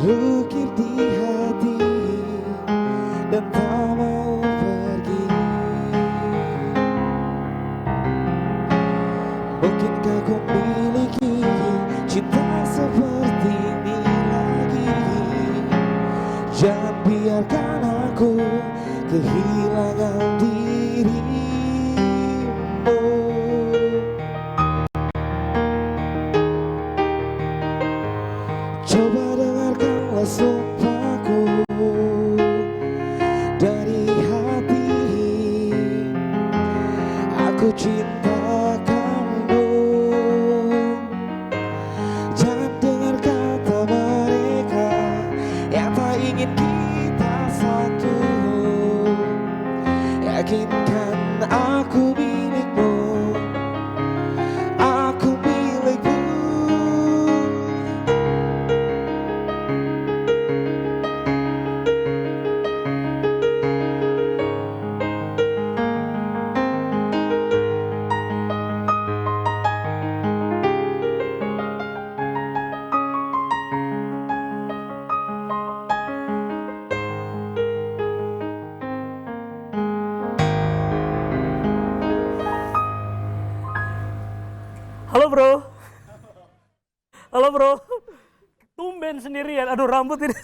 terukir di hati dan tak mau pergi. Mungkinkah kau miliki cinta seperti ini lagi? Jangan biarkan aku kehilangan dirimu. Coba dengarkanlah sumpahku dari hati. Aku cinta kamu. Jangan dengar kata mereka yang tak ingin kita satu. Yakinkan aku milikmu, aku milikmu. Halo bro. Halo bro. Tumben sendirian. Aduh rambut ini.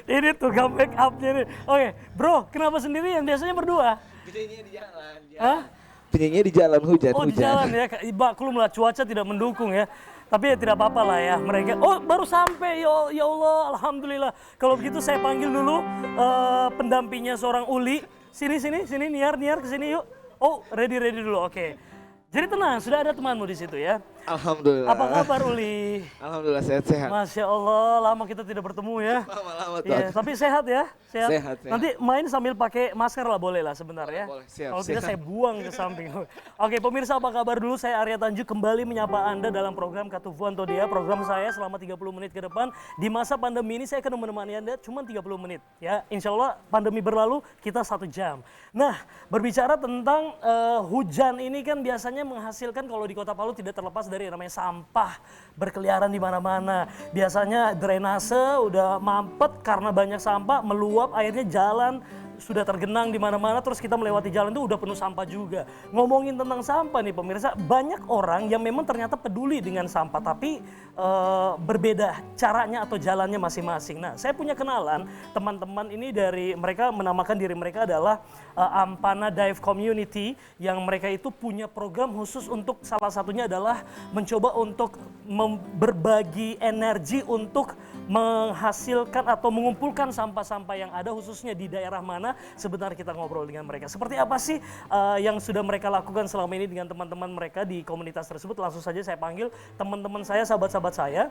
Ini tuh make up-nya nih. Oke, bro, kenapa sendirian? Biasanya berdua. Penyanyinya di jalan. Hah? Penyanyinya di jalan, hujan. Oh, di jalan ya. Maklumlah cuaca tidak mendukung ya. Tapi ya tidak apa-apa lah ya. Mereka baru sampai. Ya Allah, alhamdulillah. Kalau begitu saya panggil dulu pendampingnya seorang Uli. Sini Niar ke sini yuk. Oh, ready dulu. Oke. Jadi tenang, sudah ada temanmu di situ ya. Alhamdulillah. Apa kabar Uli? Alhamdulillah sehat-sehat. Masya Allah, lama kita tidak bertemu ya. Lama-lama tuh. Iya, tapi sehat ya? Sehat. Nanti main sambil pakai masker lah boleh lah sebentar ya. Boleh, siap. Kalau tidak saya buang ke samping. Oke pemirsa, apa kabar dulu? Saya Arya Tanjuk kembali menyapa Anda dalam program Katufuan Todia. Program saya selama 30 menit ke depan. Di masa pandemi ini saya akan menemani Anda cuma 30 menit. Ya, insya Allah pandemi berlalu kita 1 jam. Nah, berbicara tentang hujan ini kan biasanya menghasilkan, kalau di Kota Palu tidak terlepas dari namanya sampah berkeliaran di mana-mana. Biasanya drainase udah mampet karena banyak sampah, meluap, airnya jalan sudah tergenang di mana-mana, terus kita melewati jalan itu udah penuh sampah juga. Ngomongin tentang sampah nih pemirsa, banyak orang yang memang ternyata peduli dengan sampah, tapi berbeda caranya atau jalannya masing-masing. Nah, saya punya kenalan teman-teman ini, dari mereka menamakan diri mereka adalah Ampana Dive Community, yang mereka itu punya program khusus untuk, salah satunya adalah mencoba untuk berbagi energi untuk menghasilkan atau mengumpulkan sampah-sampah yang ada khususnya di daerah mana. Sebentar kita ngobrol dengan mereka. Seperti apa sih yang sudah mereka lakukan selama ini dengan teman-teman mereka di komunitas tersebut. Langsung saja saya panggil teman-teman saya, sahabat-sahabat saya.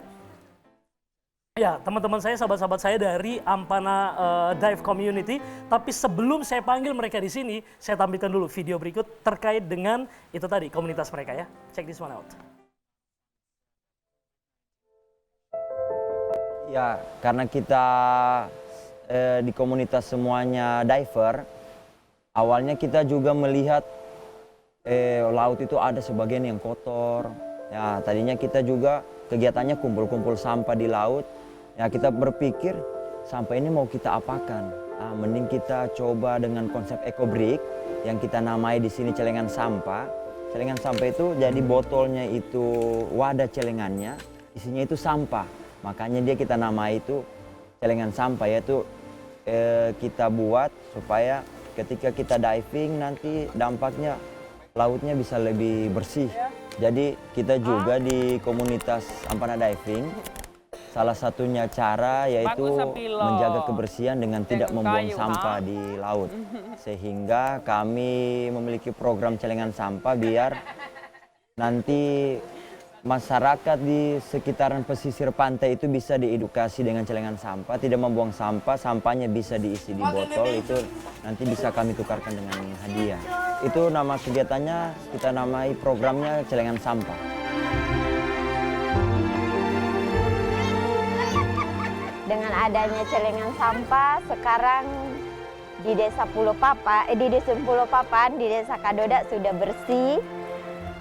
Ya, teman-teman saya, sahabat-sahabat saya dari Ampana Dive Community. Tapi sebelum saya panggil mereka di sini, saya tampilkan dulu video berikut terkait dengan itu tadi, komunitas mereka ya. Check this one out. Ya, karena kita di komunitas semuanya diver, awalnya kita juga melihat laut itu ada sebagian yang kotor. Ya, tadinya kita juga kegiatannya kumpul-kumpul sampah di laut. Ya, kita berpikir sampah ini mau kita apakan? Mending kita coba dengan konsep EcoBrick yang kita namai di sini celengan sampah. Celengan sampah itu jadi botolnya itu wadah celengannya, isinya itu sampah. Makanya dia kita namai itu celengan sampah, yaitu kita buat supaya ketika kita diving nanti dampaknya lautnya bisa lebih bersih. Jadi kita juga di komunitas Ampana Diving, salah satunya cara yaitu menjaga kebersihan dengan tidak membuang sampah di laut. Sehingga kami memiliki program celengan sampah biar nanti masyarakat di sekitaran pesisir pantai itu bisa diedukasi dengan celengan sampah, tidak membuang sampah, sampahnya bisa diisi di botol, itu nanti bisa kami tukarkan dengan hadiah. Itu nama kegiatannya, kita namai programnya celengan sampah. Dengan adanya celengan sampah, sekarang di Desa Pulau Papan, di Dusun Pulau Papan, di Desa Kadoda sudah bersih.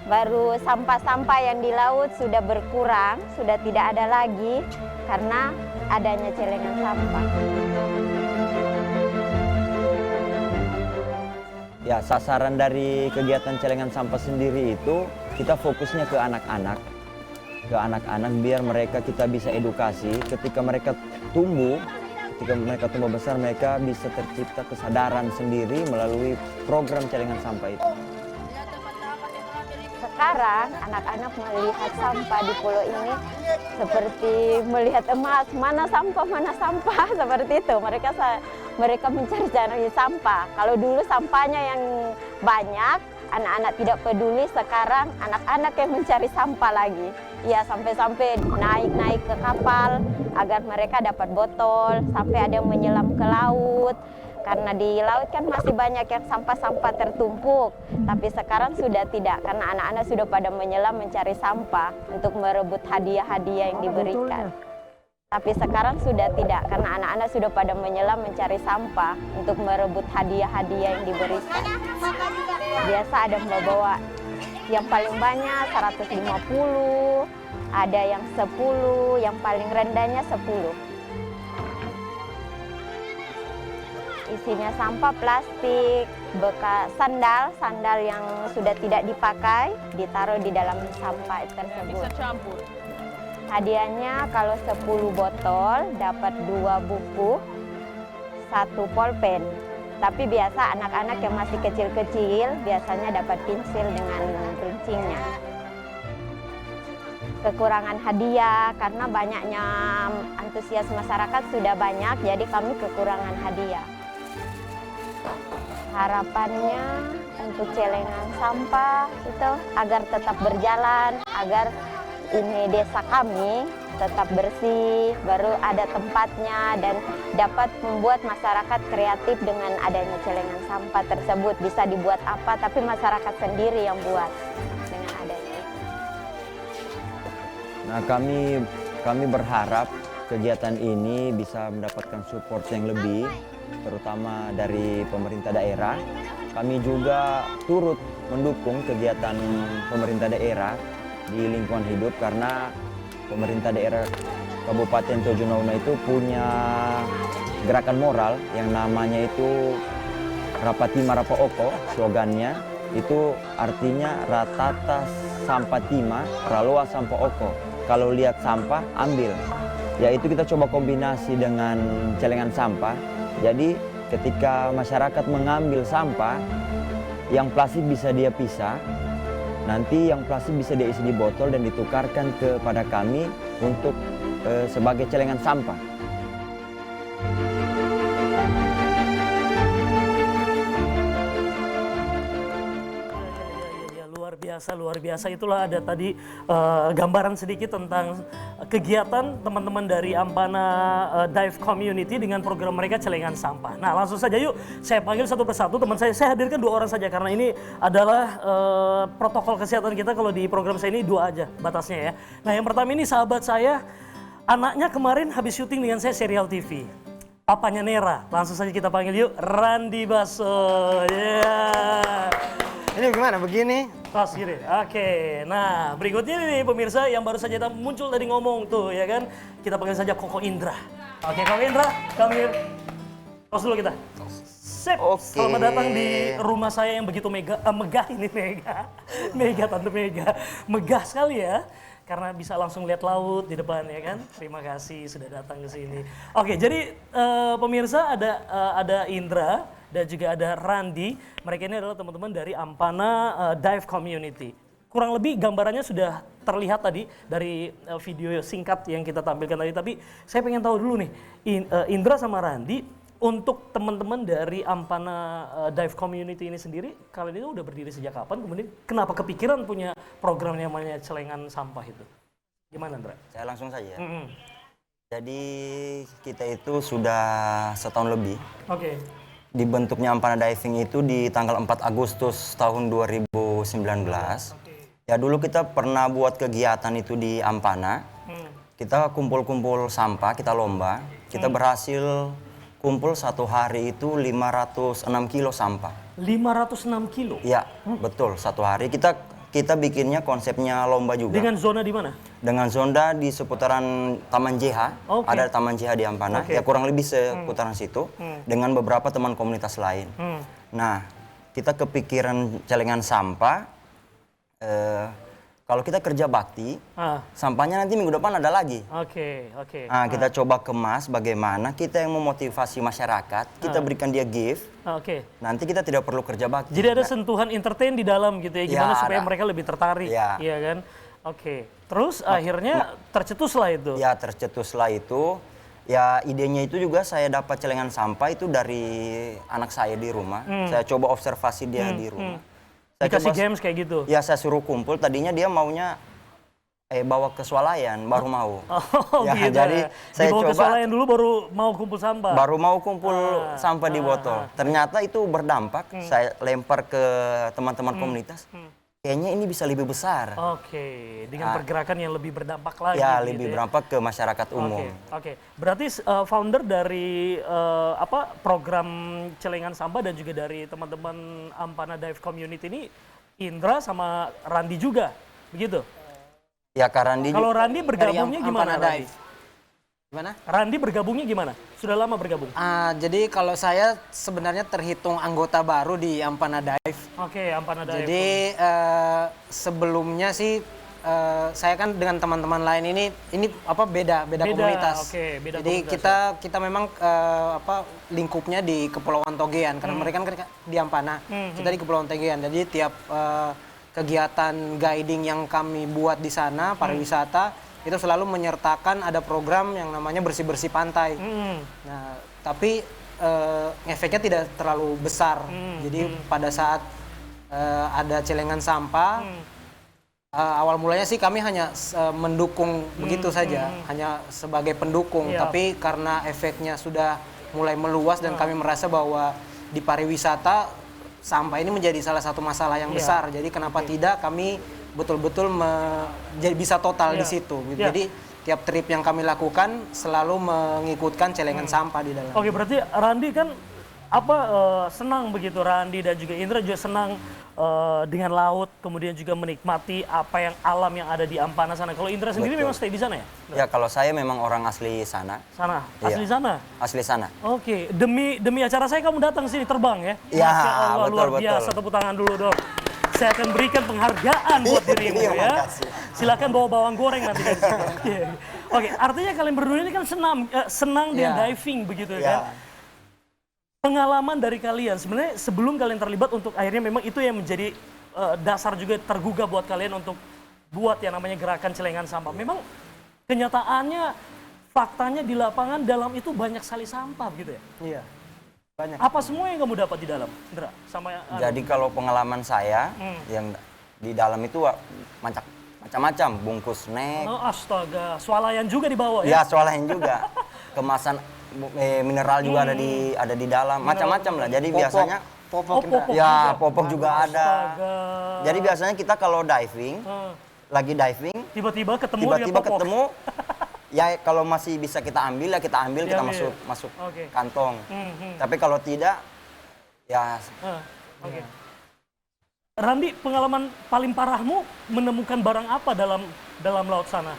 Baru sampah-sampah yang di laut sudah berkurang, sudah tidak ada lagi karena adanya celengan sampah. Ya, sasaran dari kegiatan celengan sampah sendiri itu kita fokusnya ke anak-anak. Ke anak-anak biar mereka kita bisa edukasi. Ketika mereka tumbuh besar, mereka bisa tercipta kesadaran sendiri melalui program celengan sampah itu. Sekarang anak-anak melihat sampah di pulau ini seperti melihat emas, mana sampah seperti itu. Mereka mencari sampah. Kalau dulu sampahnya yang banyak, anak-anak tidak peduli. Sekarang anak-anak yang mencari sampah lagi. Ya, sampai-sampai naik ke kapal agar mereka dapat botol, sampai ada yang menyelam ke laut. Karena di laut kan masih banyak yang sampah-sampah tertumpuk. Tapi sekarang sudah tidak, karena anak-anak sudah pada menyelam mencari sampah untuk merebut hadiah-hadiah yang diberikan. Tapi sekarang sudah tidak, karena anak-anak sudah pada menyelam mencari sampah untuk merebut hadiah-hadiah yang diberikan. Biasa ada membawa yang paling banyak 150, ada yang 10, yang paling rendahnya 10. Isinya sampah plastik, bekas sandal yang sudah tidak dipakai, ditaruh di dalam sampah tersebut. Hadiahnya kalau 10 botol dapat 2 buku, 1 pulpen. Tapi biasa anak-anak yang masih kecil-kecil biasanya dapat pensil dengan runcingnya. Kekurangan hadiah karena banyaknya antusias masyarakat sudah banyak, jadi kami kekurangan hadiah. Harapannya untuk celengan sampah itu agar tetap berjalan, agar ini desa kami tetap bersih, baru ada tempatnya dan dapat membuat masyarakat kreatif dengan adanya celengan sampah tersebut. Bisa dibuat apa, tapi masyarakat sendiri yang buat dengan adanya itu. Nah, kami berharap kegiatan ini bisa mendapatkan support yang lebih, terutama dari pemerintah daerah. Kami juga turut mendukung kegiatan pemerintah daerah di lingkungan hidup karena pemerintah daerah Kabupaten Tojo Nauna itu punya gerakan moral yang namanya itu Rapatima Rapa Oko, slogannya itu artinya Ratata Sampatima Raloa Sampa Oko. Kalau lihat sampah, ambil. Yaitu kita coba kombinasi dengan celengan sampah. Jadi ketika masyarakat mengambil sampah, yang plastik bisa dia pisah, nanti yang plastik bisa dia isi di botol dan ditukarkan kepada kami untuk sebagai celengan sampah. Luar biasa. Itulah ada tadi gambaran sedikit tentang kegiatan teman-teman dari Ampana Dive Community dengan program mereka celengan sampah. Nah, langsung saja yuk saya panggil satu persatu teman saya. Saya hadirkan 2 orang saja karena ini adalah protokol kesehatan kita. Kalau di program saya ini 2 aja batasnya ya. Nah, yang pertama ini sahabat saya, anaknya kemarin habis syuting dengan saya serial TV. Papanya Nera. Langsung saja kita panggil yuk, Randi Baso. Yeah. Ini gimana begini? Pas gini. Oke. Nah, berikutnya nih pemirsa yang baru saja muncul tadi ngomong tuh ya kan. Kita panggil saja Koko Indra. Oke, Koko Indra, kami tos dulu kita. Sip. Oke. Selamat datang di rumah saya yang begitu megah ini mega tante mega. Megah sekali ya. Karena bisa langsung lihat laut di depan ya kan. Terima kasih sudah datang ke sini. Oke, jadi pemirsa ada Indra dan juga ada Randi. Mereka ini adalah teman-teman dari Ampana Dive Community. Kurang lebih gambarannya sudah terlihat tadi dari video singkat yang kita tampilkan tadi. Tapi saya pengen tahu dulu nih, Indra sama Randi, untuk teman-teman dari Ampana Dive Community ini sendiri, kalian itu udah berdiri sejak kapan? Kemudian kenapa kepikiran punya program yang namanya celengan sampah itu? Gimana, Indra? Saya langsung saja. Jadi kita itu sudah setahun lebih. Oke. Dibentuknya Ampana Diving itu di tanggal 4 Agustus tahun 2019. Ya dulu kita pernah buat kegiatan itu di Ampana. Kita kumpul-kumpul sampah, kita lomba. Kita berhasil kumpul satu hari itu 506 kilo sampah. 506 kilo? Ya, betul. Satu hari kita kita bikinnya konsepnya lomba juga. Dengan zona di mana? Dengan zona di seputaran Taman JH. Oke. Ada Taman JH di Ampana. Oke. Ya kurang lebih seputaran situ. Dengan beberapa teman komunitas lain. Nah, kita kepikiran celengan sampah. Kalau kita kerja bakti, sampahnya nanti minggu depan ada lagi. Oke. Nah, kita coba kemas bagaimana kita yang memotivasi masyarakat, kita berikan dia gift. Oke. Nanti kita tidak perlu kerja bakti. Jadi ada sentuhan entertain di dalam gitu ya, gimana Ya, supaya ada. mereka lebih tertarik, Ya. iya kan? Oke. Terus akhirnya tercetuslah itu. Ya, tercetuslah itu. Ya, idenya itu juga saya dapat celengan sampah itu dari anak saya di rumah. Saya coba observasi dia di rumah. Saya Dikasih coba- games kayak gitu. Ya, saya suruh kumpul. Tadinya dia maunya bawa ke swalayan, baru mau. Oh Ya, gitu. jadi saya Dibawa ke coba- swalayan dulu baru mau kumpul sampah. Baru mau kumpul sampah di botol. Ternyata itu berdampak. Saya lempar ke teman-teman komunitas. Kayaknya ini bisa lebih besar. Oke, dengan pergerakan yang lebih berdampak lagi. Ya, gitu lebih berdampak ke masyarakat umum. Oke. Berarti founder dari program celengan sampah dan juga dari teman-teman Ampana Dive Community ini Indra sama Randi juga, begitu? Ya, Kak Randi Kalau juga. Randi bergabungnya Dari gimana? Ampana Randi? Dive. Gimana? Randi bergabungnya gimana? Sudah lama bergabung? Jadi kalau saya sebenarnya terhitung anggota baru di Ampana Dive. Oke, Ampana Dive. Jadi sebelumnya sih saya kan dengan teman-teman lain ini beda Beda, komunitas. oke, beda Jadi komunitas, kita memang lingkupnya di Kepulauan Togean karena mereka kan di Ampana. Kita di Kepulauan Togean. Jadi tiap kegiatan guiding yang kami buat di sana pariwisata itu selalu menyertakan ada program yang namanya bersih-bersih pantai. Nah, tapi efeknya tidak terlalu besar. Jadi pada saat ada celengan sampah, awal mulanya sih kami hanya mendukung begitu saja, hanya sebagai pendukung. Iya. Tapi karena efeknya sudah mulai meluas dan kami merasa bahwa di pariwisata sampah ini menjadi salah satu masalah yang Iya. besar. Jadi kenapa tidak kami betul-betul jadi bisa total Iya. di situ. Gitu. Iya. Jadi tiap trip yang kami lakukan selalu mengikutkan celengan sampah di dalam. Oke, berarti Randi kan senang begitu, Randi dan juga Indra juga senang dengan laut, kemudian juga menikmati apa yang alam yang ada di Ampana sana. Kalau Indra sendiri Betul. memang stay di sana ya? Ya, kalau saya memang orang asli sana. Sana, Iya. asli sana. Asli sana. Oke, demi acara saya kamu datang sini terbang ya? Ya, Masya Allah, betul, luar betul. biasa. Tepuk tangan dulu dong. Saya akan berikan penghargaan buat dirimu Iya, ya. makasih. Silakan bawa bawang goreng nanti dari situ. Oke. Oke, artinya kalian berdua ini kan senang dengan Iya. diving begitu ya Ya. kan? Pengalaman dari kalian sebenarnya sebelum kalian terlibat untuk akhirnya memang itu yang menjadi dasar juga tergugah buat kalian untuk buat yang namanya gerakan celengan sampah. Memang kenyataannya faktanya di lapangan dalam itu banyak sekali sampah gitu ya. Iya. Banyak. Apa semua yang kamu dapat di dalam, Indra? Sama Jadi kalau pengalaman saya yang di dalam itu macam-macam, bungkus snack, Oh, astaga, swalayan juga dibawa ya? ya swalayan juga, kemasan mineral juga ada di dalam, macam-macam lah. Jadi biasanya Popok. popok ya juga. popok juga ada. Astaga. Jadi biasanya kita kalau diving, lagi diving, Tiba-tiba ketemu tiba-tiba dia popok. ketemu, ya kalau masih bisa kita ambil ya kita ambil, kita Diambil. masuk Oke. kantong. Tapi kalau tidak, ya Oke. Randi, pengalaman paling parahmu menemukan barang apa dalam laut sana?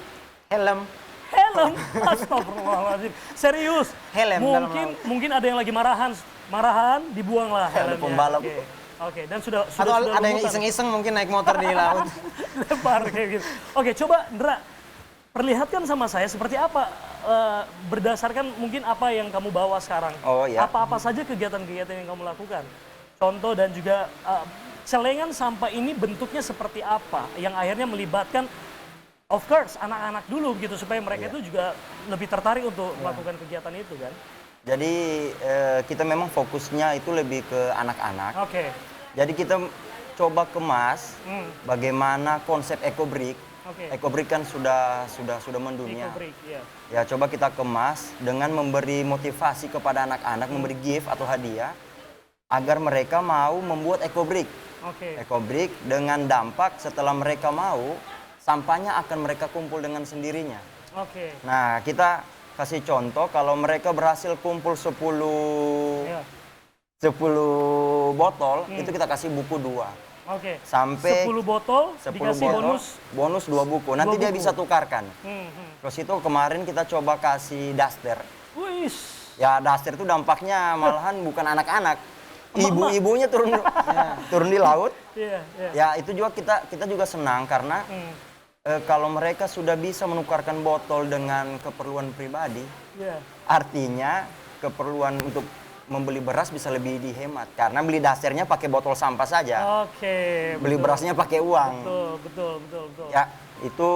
Helm. Helm. Astagfirullahaladzim. Serius. Helm dalam Mungkin ada yang lagi marahan, dibuanglah helmnya. pembalap. Oke, dan sudah Atau ada yang remutan. iseng-iseng mungkin naik motor di laut. Lempar kayak gitu. Oke, coba Indra perlihatkan sama saya seperti apa berdasarkan mungkin apa yang kamu bawa sekarang. Oh, ya. Apa-apa saja kegiatan-kegiatan yang kamu lakukan. Contoh dan juga celengan sampah ini bentuknya seperti apa yang akhirnya melibatkan of course anak-anak dulu gitu supaya mereka itu juga lebih tertarik untuk melakukan kegiatan itu kan. jadi kita memang fokusnya itu lebih ke anak-anak. Oke. Jadi kita coba kemas bagaimana konsep ekobrik. Oke. Ekobrik kan sudah mendunia. Eco-break, iya. Ya coba kita kemas dengan memberi motivasi kepada anak-anak, memberi gift atau hadiah agar mereka mau membuat ekobrik. Oke. Ekobrik dengan dampak setelah mereka mau, sampahnya akan mereka kumpul dengan sendirinya. Oke. Nah, kita kasih contoh kalau mereka berhasil kumpul 10 Iya. 10 botol, itu kita kasih buku 2. Oke. Sampai 10 botol 10 dikasih botol, bonus. bonus 2 buku. Nanti Dua dia buku. bisa tukarkan. Hmm. Terus itu kemarin kita coba kasih daster. Wih. Ya daster itu dampaknya malahan bukan anak-anak. Ibu-ibunya turun turun di laut. Iya, iya. Ya itu juga kita juga senang karena kalau mereka sudah bisa menukarkan botol dengan keperluan pribadi, Iya. artinya keperluan untuk membeli beras bisa lebih dihemat karena beli dasternya pakai botol sampah saja. Oke. Beli betul. berasnya pakai uang. Betul. Ya, itu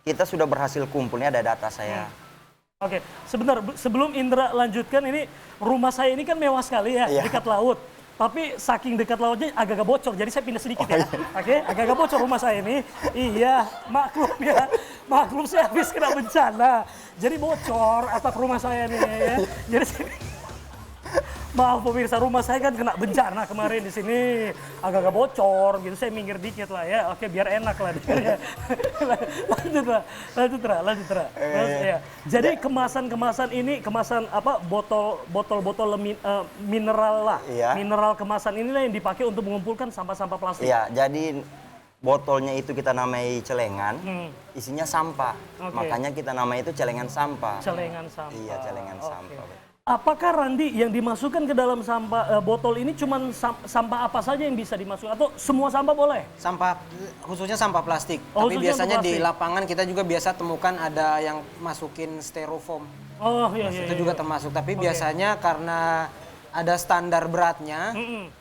kita sudah berhasil kumpulnya, ada data saya. Oke, sebentar sebelum Indra lanjutkan, ini rumah saya ini kan mewah sekali ya, Iya. dekat laut. Tapi saking dekat lautnya agak-agak bocor, jadi saya pindah sedikit ya. Oke, agak-agak bocor rumah saya ini. Iya, maklum ya. Maklum saya habis kena bencana. Jadi bocor atap rumah saya nih ya. Jadi maaf pemirsa, rumah saya kan kena bencana kemarin di sini, agak-agak bocor gitu. Saya minggir dikit lah ya. Oke, biar enak lah dengarnya. lanjut Ra. Terus, ya. Jadi kemasan-kemasan ini, kemasan apa? Botol-botol mineral lah. Iya. Mineral kemasan inilah yang dipakai untuk mengumpulkan sampah-sampah plastik. Iya, jadi botolnya itu kita namai celengan, isinya sampah. Oke. Makanya kita namai itu celengan sampah. Celengan sampah. Iya, celengan Oke. sampah. Apakah Randi yang dimasukkan ke dalam sampah botol ini cuman sampah apa saja yang bisa dimasukkan atau semua sampah boleh? Sampah khususnya sampah plastik. Oh, Tapi khususnya biasanya sampah di plastik. lapangan kita juga biasa temukan ada yang masukin styrofoam. Oh iya. Itu juga termasuk. Tapi biasanya karena ada standar beratnya,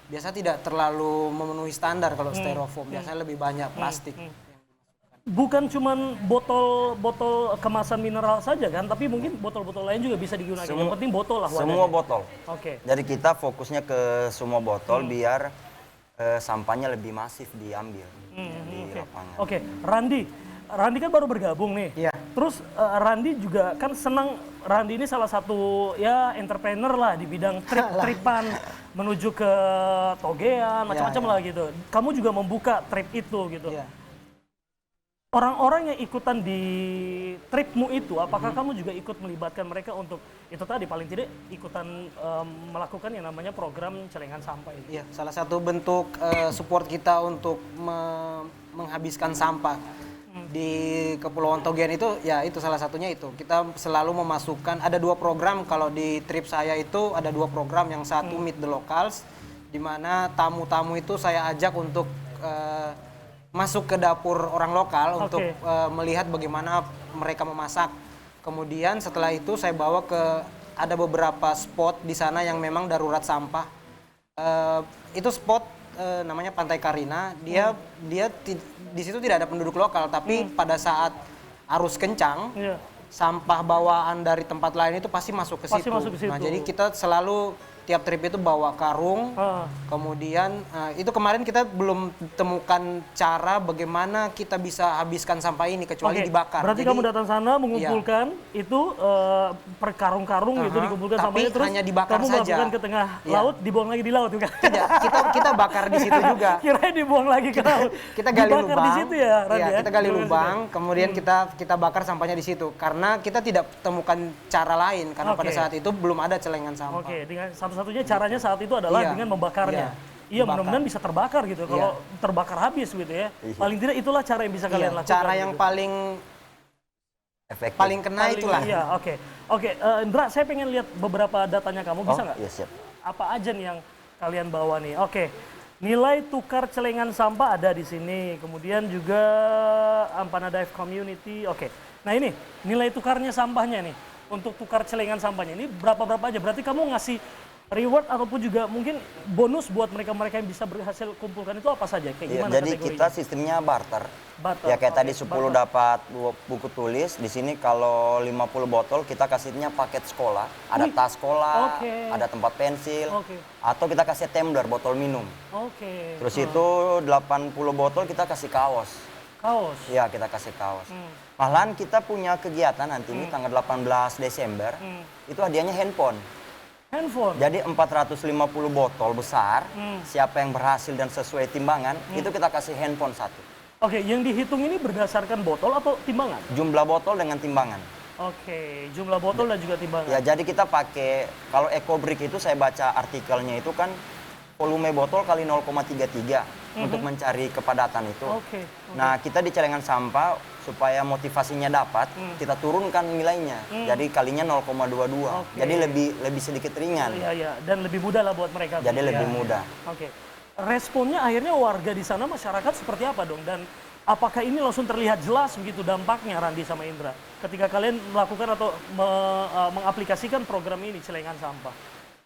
biasa tidak terlalu memenuhi standar kalau styrofoam. Biasanya lebih banyak plastik. Bukan cuman botol kemasan mineral saja kan, tapi mungkin botol-botol lain juga bisa digunakan. Yang penting botol lah wadahnya. Semua botol. Oke. Jadi kita fokusnya ke semua botol biar sampahnya lebih masif diambil di lapangan. Oke, Randi kan baru bergabung nih. Iya. Terus Randi juga kan senang, Randi ini salah satu ya entrepreneur lah di bidang tripan menuju ke Togean, macam-macam lah gitu. Kamu juga membuka trip itu gitu. Iya. Orang-orang yang ikutan di tripmu itu, apakah kamu juga ikut melibatkan mereka untuk itu tadi paling tidak ikutan melakukan yang namanya program celengan sampah ini? Iya, salah satu bentuk support kita untuk menghabiskan sampah di Kepulauan Togean itu, ya itu salah satunya itu. Kita selalu memasukkan, ada 2 program kalau di trip saya itu ada 2 program. Yang satu Meet the Locals, di mana tamu-tamu itu saya ajak untuk masuk ke dapur orang lokal untuk melihat bagaimana mereka memasak. Kemudian setelah itu saya bawa ke ada beberapa spot di sana yang memang darurat sampah. Itu spot namanya Pantai Karina. Dia di situ tidak ada penduduk lokal, tapi pada saat arus kencang, Iya. sampah bawaan dari tempat lain itu pasti masuk ke Pasti situ. masuk ke situ. Nah, jadi kita selalu tiap trip itu bawa karung. Kemudian itu kemarin kita belum temukan cara bagaimana kita bisa habiskan sampah ini kecuali Oke, dibakar. berarti Jadi, kamu datang sana mengumpulkan itu per karung-karung gitu dikumpulkan tapi sampahnya, terus hanya dibakar kamu saja. masukkan ke tengah laut, dibuang lagi di laut bukan? tidak, kita bakar di situ juga. Kirain dibuang lagi ke laut. Kita gali Dibakar lubang. di situ ya, Randi, Iya, ya? kita gali Dibakar di lubang, situ. kemudian kita bakar sampahnya di situ karena kita tidak temukan cara lain karena pada Oke. saat itu belum ada celengan sampah. Oke, dengan satu-satunya caranya saat itu adalah Iya, dengan membakarnya. iya, Iya, dibakar. mudah-mudahan bisa terbakar gitu. Kalau terbakar habis gitu ya. Paling tidak itulah cara yang bisa Iya, kalian lakukan. cara yang gitu. Efektif. paling kena itulah. Iya, oke. Oke, Indra, saya pengen lihat beberapa datanya kamu, bisa nggak? Iya, siap. Apa aja nih yang kalian bawa nih? Oke. Nilai tukar celengan sampah ada di sini. Kemudian juga Ampana Dive Community. Oke. Nah, ini nilai tukarnya sampahnya nih. Untuk tukar celengan sampahnya ini berapa aja? Berarti kamu ngasih reward ataupun juga mungkin bonus buat mereka-mereka yang bisa berhasil kumpulkan itu apa saja? Kayak Iya, gimana jadi kategorinya? kita sistemnya barter. Barter, Ya kayak oke, tadi 10 barter. dapat 2 buku tulis. Di sini kalau 50 botol kita kasihnya paket sekolah. Ada tas sekolah, Oke. ada tempat pensil. Oke. Atau kita kasih tumbler botol minum. Oke. Terus itu 80 botol kita kasih kaos. Kaos. Iya, kita kasih kaos. Malahan kita punya kegiatan nanti ini tanggal 18 Desember. Itu hadiahnya handphone. Handphone. Jadi 450 botol besar. Siapa yang berhasil dan sesuai timbangan, itu kita kasih handphone 1. Oke, yang dihitung ini berdasarkan botol atau timbangan? Jumlah botol dengan timbangan. Oke, jumlah botol dan juga timbangan. Ya, jadi kita pakai, kalau EcoBrick itu saya baca artikelnya itu kan volume botol kali 0,33 untuk mencari kepadatan itu. Oke. Nah, kita di celengan sampah supaya motivasinya dapat, kita turunkan nilainya. Jadi kalinya 0,22. Oke. Jadi lebih sedikit ringan. Iya, iya. Dan lebih mudah lah buat mereka. Jadi begitu lebih ya. mudah. Oke. Responnya akhirnya warga di sana, masyarakat seperti apa dong? Dan apakah ini langsung terlihat jelas begitu dampaknya, Randi sama Indra, ketika kalian melakukan atau mengaplikasikan program ini celengan sampah?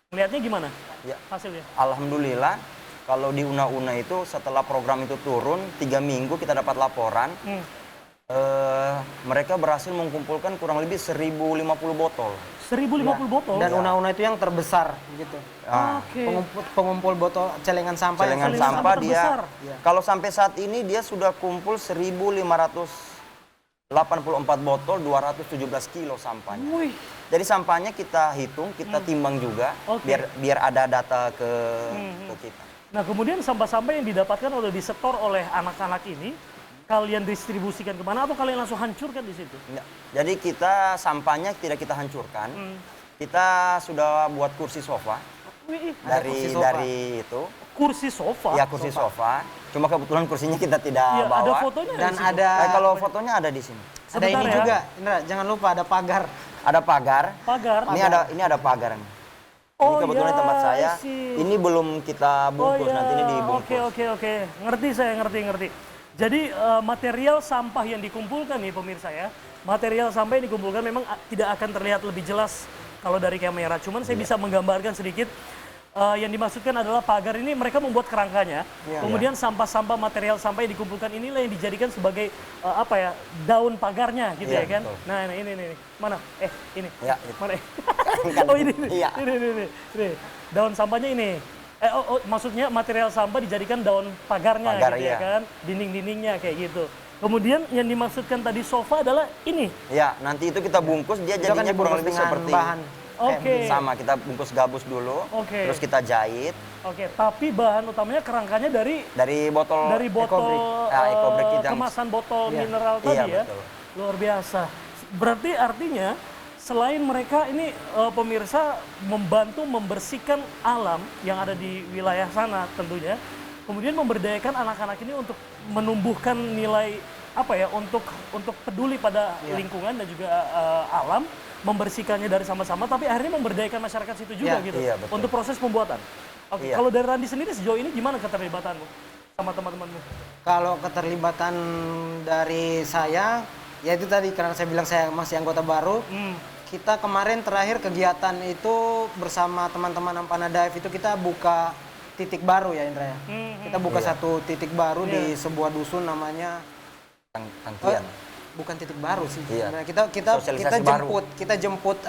Melihatnya gimana Ya. hasilnya? Alhamdulillah, kalau di Una-Una itu setelah program itu turun, 3 minggu kita dapat laporan. Mereka berhasil mengumpulkan kurang lebih 1050 botol. 1050 botol? Dan Una-Una itu yang terbesar gitu. Ah, Oke. Pengumpul botol celengan sampah. celengan Celengan sampah sampah dia, terbesar. kalau sampai saat ini dia sudah kumpul 1584 botol, 217 kilo sampahnya. Wih, Jadi sampahnya kita hitung, kita timbang juga, Oke. biar ada data ke kita. nah kemudian sampah-sampah yang didapatkan atau disetor oleh anak-anak ini, kalian distribusikan kemana atau kalian langsung hancurkan di situ? Ya, jadi kita sampahnya tidak kita hancurkan, kita sudah buat kursi sofa Wih, kursi sofa. dari itu, kursi sofa? ya kursi sofa. Cuma kebetulan kursinya kita tidak Iya, bawa. ada fotonya Dan di situ? ada Kalau fotonya ada di sini. ada Sebentar ini ya. juga, Indra, jangan lupa ada pagar. Ada pagar. Pagar? Ini ada pagar. Ini Oh kebetulan ya, tempat saya. I see. Ini belum kita bungkus, nanti ini dibungkus. Oke. Ngerti saya, ngerti. Jadi material sampah yang dikumpulkan nih pemirsa ya, material sampah yang dikumpulkan memang tidak akan terlihat lebih jelas kalau dari kamera. Cuman saya bisa menggambarkan sedikit. Yang dimaksudkan adalah pagar ini mereka membuat kerangkanya, kemudian sampah-sampah material sampah yang dikumpulkan inilah yang dijadikan sebagai daun pagarnya gitu Iya, ya kan. betul. Nah ini mana? Ini. Ya, itu. Mana? Kan. Oh ini. Iya. Ini. Daun sampahnya ini. Maksudnya material sampah dijadikan daun pagarnya Pagar, gitu ya iya. kan, dinding-dindingnya kayak gitu. Kemudian yang dimaksudkan tadi sofa adalah ini. Ya, nanti itu kita bungkus, dia Itu kan jadinya kurang dibungkus lebih dengan seperti bahan. Oke. sama, kita bungkus gabus dulu, Oke. terus kita jahit Oke, tapi bahan utamanya kerangkanya dari dari botol botol Ecobrik yang kemasan botol Iya. mineral Iya, tadi ya. betul. Luar biasa. Berarti artinya selain mereka ini pemirsa membantu membersihkan alam yang ada di wilayah sana tentunya, kemudian memberdayakan anak-anak ini untuk menumbuhkan nilai untuk peduli pada lingkungan dan juga alam, membersihkannya dari sama-sama, tapi akhirnya memberdayakan masyarakat situ juga Iya, gitu iya, betul. untuk proses pembuatan. Oke, Iya. kalau dari Randi sendiri sejauh ini gimana keterlibatanmu sama teman-temanmu? Kalau keterlibatan dari saya, ya itu tadi karena saya bilang saya masih anggota baru. Kita kemarin terakhir kegiatan itu bersama teman-teman Ampana Dive itu kita buka titik baru ya Indra ya. Kita buka satu titik baru di sebuah dusun namanya tangkian. bukan titik baru sih. Iya. Sebenarnya kita Sosialisasi baru. jemput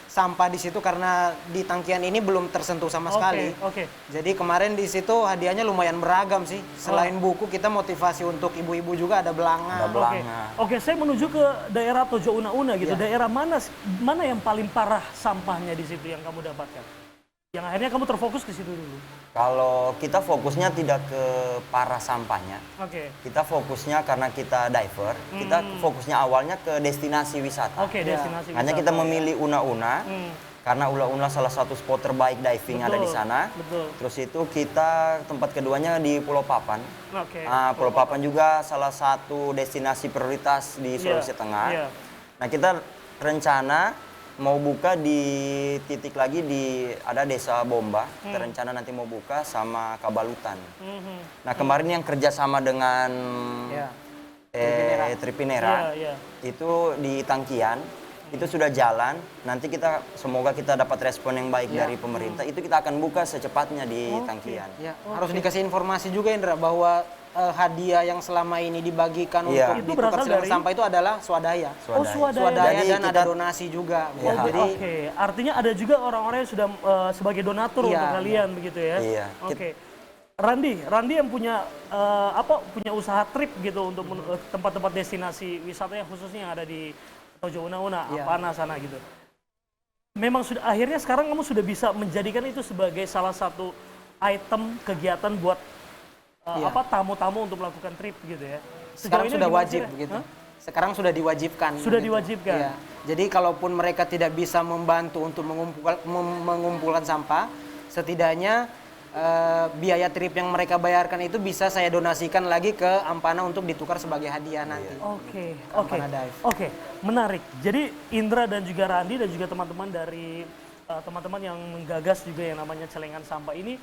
sampah di situ karena di tangkian ini belum tersentuh sama sekali. Oke. Jadi kemarin di situ hadiahnya lumayan beragam sih. Selain buku kita motivasi untuk ibu-ibu juga ada belanga. Ada Oke, belanga. oke, saya menuju ke daerah Tojo Una-Una gitu. Iya. Daerah mana yang paling parah sampahnya di situ yang kamu dapatkan? Yang akhirnya kamu terfokus ke situ dulu. Kalau kita fokusnya tidak ke parah sampahnya, Oke. kita fokusnya karena kita diver, kita fokusnya awalnya ke destinasi wisata. Oke, destinasi Hanya wisata. kita memilih Una-Una, karena Una-Una salah satu spot terbaik diving ada di Betul, sana. betul. Terus itu kita tempat keduanya di Pulau Papan. Oke. Pulau Papan juga salah satu destinasi prioritas di Sulawesi Tengah. iya. Nah, kita rencana mau buka di titik lagi ada desa Bomba. Kita rencana nanti mau buka sama Kabalutan. Nah, kemarin yang kerjasama dengan Ya. Tripinera Iya. itu di Tangkian itu sudah jalan. Nanti semoga kita dapat respon yang baik dari pemerintah. Itu kita akan buka secepatnya di Tangkian. Ya, harus dikasih informasi juga Indra bahwa hadiah yang selama ini dibagikan Iya. untuk Itu ditukar berasal silang dari? sampah itu adalah swadaya. Oh, swadaya. Swadaya Jadi dan ada kita- donasi juga. Iya. Oh, Jadi oke. Artinya ada juga orang-orang yang sudah sebagai donatur Iya, untuk kalian begitu ya? Iya. Oke. Randi yang punya punya usaha trip gitu untuk tempat-tempat destinasi wisata yang khususnya yang ada di Tojo Una-Una, Iya. Ampana sana gitu. Memang akhirnya sekarang kamu sudah bisa menjadikan itu sebagai salah satu item kegiatan buat Iya. tamu-tamu untuk melakukan trip gitu ya. sekarang Sejauh ini sudah gimana wajib sih? begitu. Hah? Sekarang sudah diwajibkan. Sudah begitu. diwajibkan. Iya. Jadi kalaupun mereka tidak bisa membantu untuk mengumpulkan sampah, setidaknya biaya trip yang mereka bayarkan itu bisa saya donasikan lagi ke Ampana untuk ditukar sebagai hadiah nanti. Oke, Ampana Dive. Oke, menarik. Jadi Indra dan juga Randi dan juga teman-teman dari teman-teman yang menggagas juga yang namanya celengan sampah ini,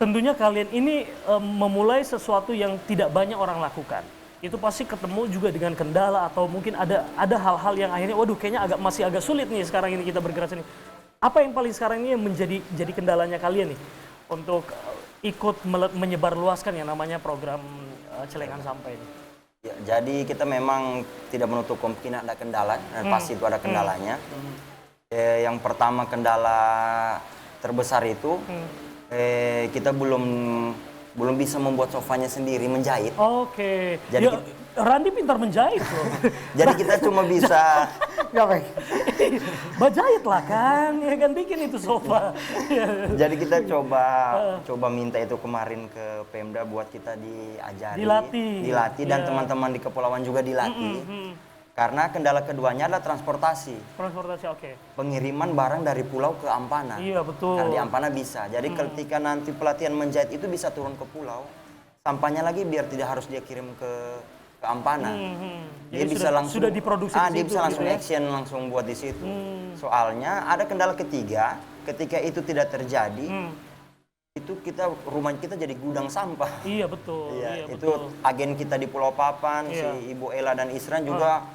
tentunya kalian ini memulai sesuatu yang tidak banyak orang lakukan. Itu pasti ketemu juga dengan kendala atau mungkin ada hal-hal yang akhirnya, waduh kayaknya masih agak sulit nih sekarang ini kita bergerak sini. Apa yang paling sekarang ini yang jadi kendalanya kalian nih untuk ikut menyebarluaskan yang namanya program celengan sampah ini? Ya, jadi kita memang tidak menutup kemungkinan ada kendala, dan pasti itu ada kendalanya. Yang pertama kendala terbesar itu kita belum bisa membuat sofanya sendiri, menjahit. Oke. Jadi Ya, Randi pintar menjahit loh. Jadi kita cuma bisa Bajahit lah kan, ya kan bikin itu sofa. jadi kita coba minta itu kemarin ke Pemda buat kita diajari, Dilatih. dan Ya. teman-teman di kepulauan juga dilatih. Karena kendala keduanya adalah transportasi. Transportasi, oke. Pengiriman barang dari pulau ke Ampana. Iya, betul. Karena di Ampana bisa. Jadi ketika nanti pelatihan menjahit itu bisa turun ke pulau, sampahnya lagi biar tidak harus dia kirim ke Ampana. Dia Jadi bisa langsung sudah diproduksi di dia situ bisa langsung gitu ya? action, langsung buat di situ. Soalnya ada kendala ketiga, ketika itu tidak terjadi, itu rumah kita jadi gudang sampah. Iya, betul. Iya, Iya, itu betul. agen kita di Pulau Papan, Iya. si Ibu Ella dan Isran juga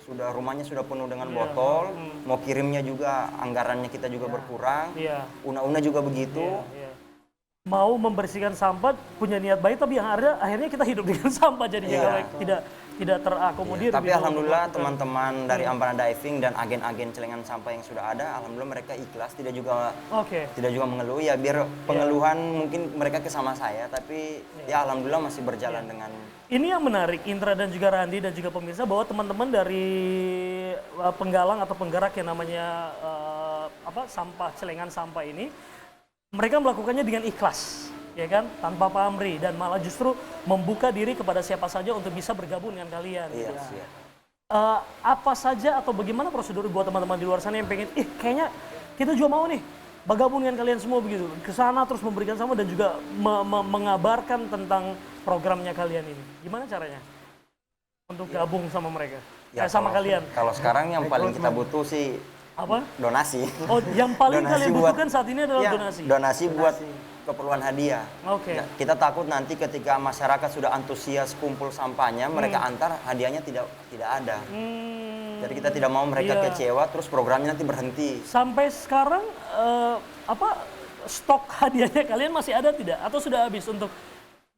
rumahnya sudah penuh dengan botol. Mau kirimnya juga anggarannya kita juga berkurang. Iya. Una-una juga begitu. Iya. Mau membersihkan sampah punya niat baik, tapi yang ada akhirnya kita hidup dengan sampah jadinya Iya. kalau tidak terakomodir. Tapi gitu. alhamdulillah teman-teman dari Ampana Diving dan agen-agen celengan sampah yang sudah ada, alhamdulillah mereka ikhlas, tidak juga Oke. mengeluh. Ya biar pengeluhan mungkin mereka ke sama saya, tapi ya alhamdulillah masih berjalan dengan. Ini yang menarik, Indra dan juga Randi dan juga pemirsa, bahwa teman-teman dari penggalang atau penggerak yang namanya sampah celengan sampah ini, mereka melakukannya dengan ikhlas, ya kan, tanpa pamrih dan malah justru membuka diri kepada siapa saja untuk bisa bergabung dengan kalian. Iya, gitu. iya. Apa saja atau bagaimana prosedur buat teman-teman di luar sana yang pengen, kayaknya kita juga mau nih bergabung dengan kalian semua begitu, ke sana terus memberikan sama dan juga mengabarkan tentang programnya kalian ini. Gimana caranya untuk gabung sama mereka? Ya, Sama kalian? Kalau sekarang yang paling kita butuh sih Apa? donasi. Oh, yang paling Donasi kalian buat- butuhkan saat ini adalah Ya, donasi. Donasi buat keperluan hadiah. Oke. Ya, kita takut nanti ketika masyarakat sudah antusias kumpul sampahnya, mereka antar hadiahnya tidak ada. Jadi kita tidak mau mereka Iya. kecewa, terus programnya nanti berhenti. Sampai sekarang stok hadiahnya kalian masih ada tidak? Atau sudah habis untuk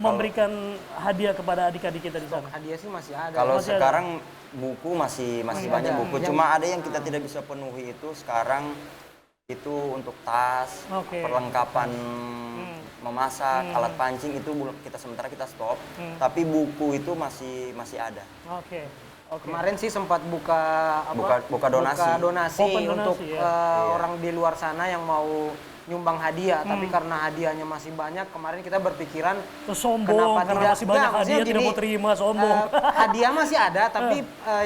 memberikan hadiah kepada adik-adik kita di sana? Hadiah sih masih ada. Kalau Masih ada. sekarang buku masih banyak buku, cuma ada yang kita tidak bisa penuhi itu sekarang itu untuk tas, Oke. perlengkapan memasak, alat pancing itu kita sementara kita stop. Tapi buku itu masih ada. Oke. Oke. Kemarin sih sempat buka Buka donasi. Open untuk donasi, ya. orang di luar sana yang mau nyumbang hadiah, tapi karena hadiahnya masih banyak, kemarin kita berpikiran Terus sombong karena masih banyak Nggak, maksudnya hadiah tidak gini, mau terima, sombong. hadiah masih ada, tapi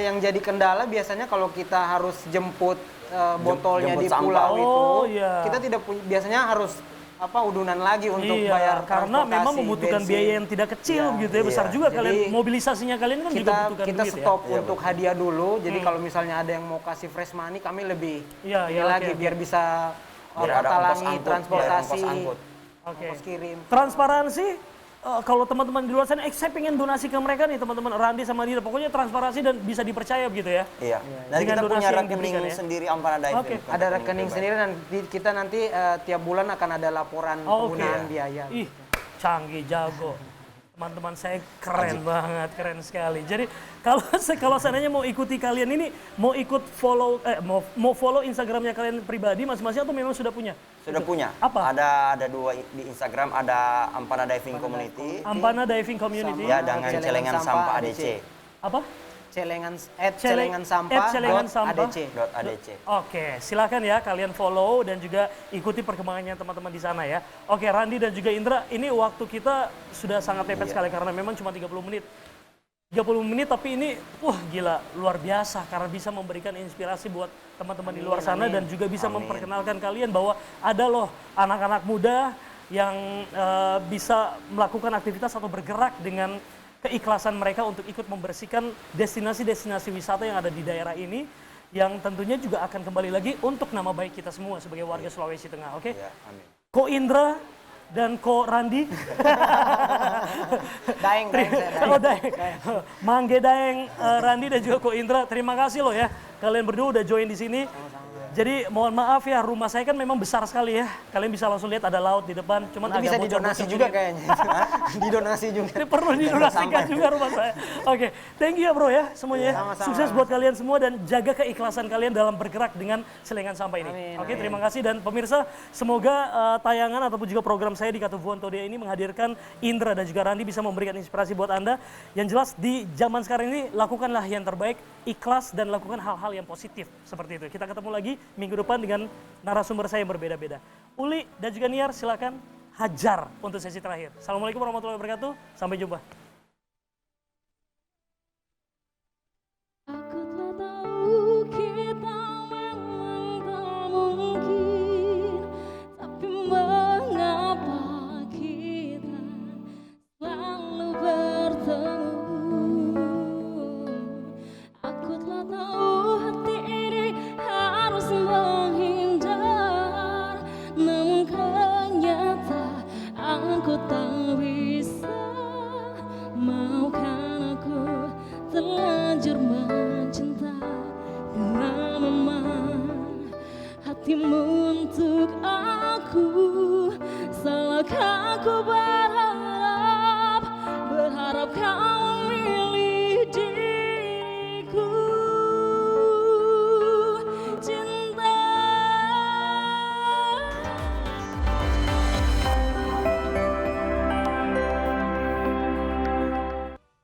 yang jadi kendala biasanya kalau kita harus jemput botolnya jemput di sampah. pulau itu, Oh, iya. kita tidak biasanya harus udunan lagi untuk Iya, bayar karena memang transportasi, membutuhkan bensin. biaya yang tidak kecil gitu ya, besar iya. juga Jadi, kalian mobilisasinya kalian kan juga kita butuhkan kita duit stop ya. untuk hadiah dulu. Jadi kalau misalnya ada yang mau kasih fresh money, kami lebih Iya, ini iya, lagi oke, biar bisa Biar ada ongkos talangi angkut, transportasi, biar ongkos angkut. Oke. ongkos kirim. Transparansi, kalau teman-teman di luar sana, saya pengen donasi ke mereka nih teman-teman Randi sama Dida, pokoknya transparansi dan bisa dipercaya begitu ya. Iya. Dan Dengan kita donasi punya yang rekening diberikan ya. sendiri Ampana Diving. Oke. bukan Ada rekening pribadi. sendiri dan kita nanti tiap bulan akan ada laporan Oke. penggunaan biaya. Ih, canggih, jago. Teman-teman saya keren banget, keren sekali. Jadi kalau seandainya mau ikuti kalian ini, mau ikut follow, mau follow Instagramnya kalian pribadi masing-masing atau memang sudah punya? Sudah punya. Apa? Ada dua di Instagram, ada Ampana Diving Community. Ampana Diving Community. Ya, dengan celengan sampah ADC. Apa? Celengan @celengansampah. @celengansampah.adc. Oke, silakan ya kalian follow dan juga ikuti perkembangannya teman-teman di sana ya. Oke, Randi dan juga Indra, ini waktu kita sudah sangat mepet sekali karena memang cuma 30 menit. 30 menit tapi ini wah gila, luar biasa karena bisa memberikan inspirasi buat teman-teman di luar sana dan juga bisa memperkenalkan kalian bahwa ada loh anak-anak muda yang bisa melakukan aktivitas atau bergerak dengan keikhlasan mereka untuk ikut membersihkan destinasi-destinasi wisata yang ada di daerah ini, yang tentunya juga akan kembali lagi untuk nama baik kita semua sebagai warga Sulawesi Tengah. Oke? Ya, amin. Ko Indra dan Ko Randi. Daeng, Kalau Daeng. Mangge Daeng, Randi dan juga Ko Indra, terima kasih loh ya. Kalian berdua udah join di sini. Jadi mohon maaf ya, rumah saya kan memang besar sekali ya. Kalian bisa langsung lihat ada laut di depan, cuman Nanti bisa agak didonasi bocor-bocor juga dikit. kayaknya. Didonasi juga. Ini perlu didonasikan juga rumah saya. Oke, thank you ya bro ya semuanya. Sama-sama. Sukses buat kalian semua dan jaga keikhlasan kalian dalam bergerak dengan selengan sampah ini. Amin, Oke, terima kasih dan pemirsa, semoga tayangan ataupun juga program saya di Katuvuan Todia ini menghadirkan Indra dan juga Randi bisa memberikan inspirasi buat Anda. Yang jelas di zaman sekarang ini lakukanlah yang terbaik, ikhlas dan lakukan hal-hal yang positif seperti itu. Kita ketemu lagi minggu depan dengan narasumber saya yang berbeda-beda. Uli dan juga Niar silakan hajar untuk sesi terakhir. Assalamualaikum warahmatullahi wabarakatuh. Sampai jumpa. Aku telah tahu kita memang tak mungkin, tapi mengapa kita selalu bertemu? Aku telah tahu hati ini harus menghindar, namun kenyataan aku tak bisa. Maukah aku terlanjur mencinta karena memang hatimu untuk aku. Salahkah aku